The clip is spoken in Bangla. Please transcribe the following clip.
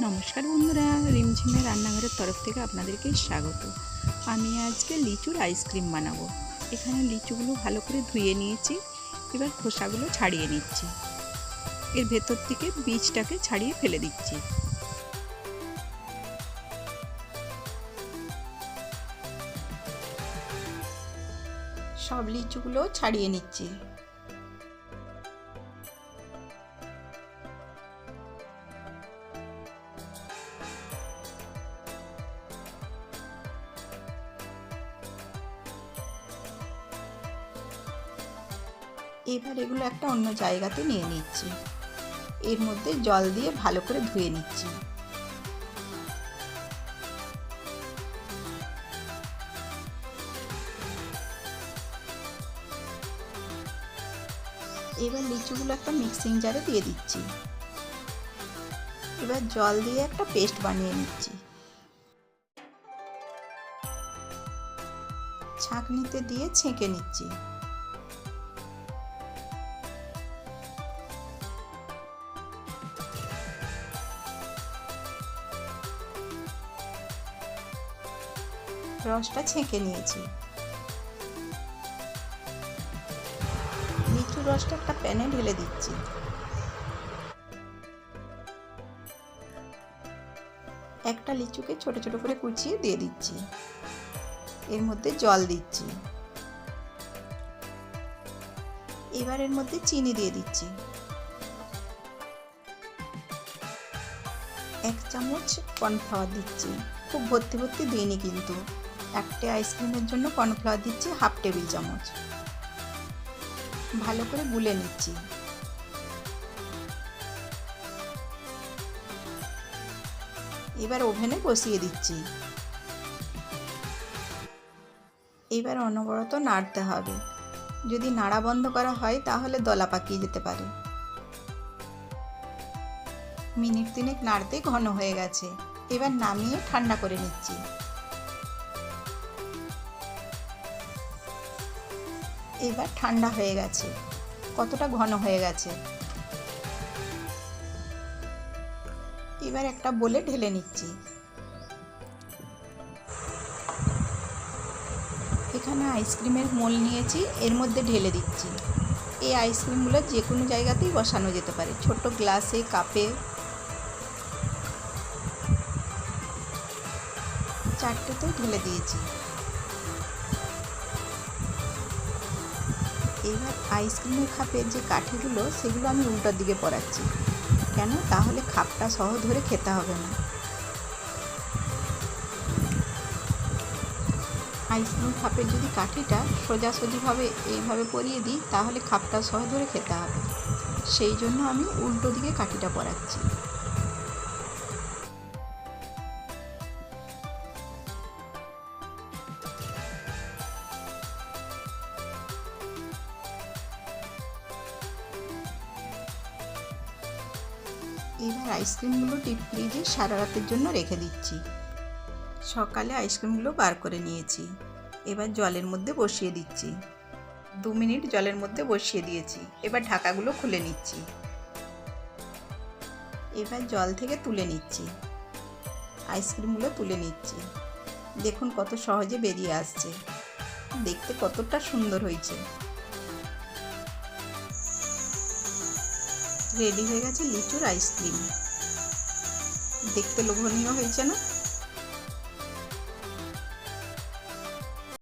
নমস্কার বন্ধুরা, রিমঝিমের রান্নাঘরের তরফ থেকে আপনাদেরকে স্বাগত। আমি আজকে লিচুর আইসক্রিম বানাবো। এখানে লিচুগুলো ভালো করে ধুয়ে নিয়েছি। এবার খোসাগুলো ছাড়িয়ে নিচ্ছি। এর ভেতর থেকে বীজটাকে ছাড়িয়ে ফেলে দিচ্ছি। সব লিচুগুলো ছাড়িয়ে নিচ্ছি। এবার এগুলো একটা অন্য জায়গাতে নিয়ে নিচ্ছি। এর মধ্যে জল দিয়ে ভালো করে ধুয়ে নিচ্ছি। এবার লিচুগুলো একটা মিক্সিং জারে দিয়ে দিচ্ছি। এবার জল দিয়ে একটা পেস্ট বানিয়ে নিচ্ছি। ছাঁকনিতে দিয়ে ছেঁকে নিচ্ছি। রসটা ছেঁকে নিয়েছি। লিচুর রসটা একটা প্যানে ঢেলে দিচ্ছি। একটা লিচুকে ছোট ছোট করে কুচিয়ে দিয়ে দিচ্ছি। এর মধ্যে জল দিচ্ছি। এবার এর মধ্যে চিনি দিয়ে দিচ্ছি। 1 চামচ কর্নফ্লাওয়ার দিচ্ছি। খুব ভর্তি ভর্তি দিইনি কিন্তু, একটা আইসক্রিমের জন্য কর্নফ্লাওয়ার দিচ্ছি 1/2 টেবিল চামচ। ভালো করে গুলে নিচ্ছি। এবার ওভেনে বসিয়ে দিচ্ছি। এবার অনবরত নাড়তে হবে। যদি নাড়া বন্ধ করা হয় তাহলে দলা পাকিয়ে যেতে পারে। মিনিট 3 নাড়তে ঘন হয়ে গেছে। এবার নামিয়ে ঠান্ডা করে নিচ্ছি। এবার ঠান্ডা হয়ে গেছে। কতটা ঘন হয়ে গেছে। এবার একটা বোলে ঢেলে নিচ্ছি। এখানে আইসক্রিমের মোল নিয়েছি, এর মধ্যে ঢেলে দিচ্ছি। এই আইসক্রিমগুলো যে কোনো জায়গাতেই বসানো যেতে পারে, ছোট গ্লাসে, কাপে। 4টেতেও ঢেলে দিয়েছি। এবার আইসক্রিমের খাপের যে কাঠিগুলো সেগুলো আমি উল্টোর দিকে পরাচ্ছি। কেন? তাহলে খাপটা সহ ধরে খেতে হবে না। আইসক্রিম খাপের যদি কাঠিটা সোজাসুজিভাবে এইভাবে পরিয়ে দিই তাহলে খাপটা সহ ধরে খেতে হবে। সেই জন্য আমি উল্টো দিকে কাঠিটা পরাচ্ছি। এবার আইসক্রিমগুলো ডিপ ফ্রিজে সারা রাতের জন্য রেখে দিচ্ছি। সকালে আইসক্রিমগুলো বার করে নিয়েছি। এবার জলের মধ্যে বসিয়ে দিচ্ছি। 2 মিনিট জলের মধ্যে বসিয়ে দিয়েছি। এবার ঢাকাগুলো খুলে নিচ্ছি। এবার জল থেকে তুলে নিচ্ছি। আইসক্রিমগুলো তুলে নিচ্ছি। দেখুন কত সহজে বেরিয়ে আসছে। দেখতে কতটা সুন্দর হয়েছে। রেডি হয়ে গেছে লিচুর আইসক্রিম। দেখতে লোভনীয় হয়েছে না?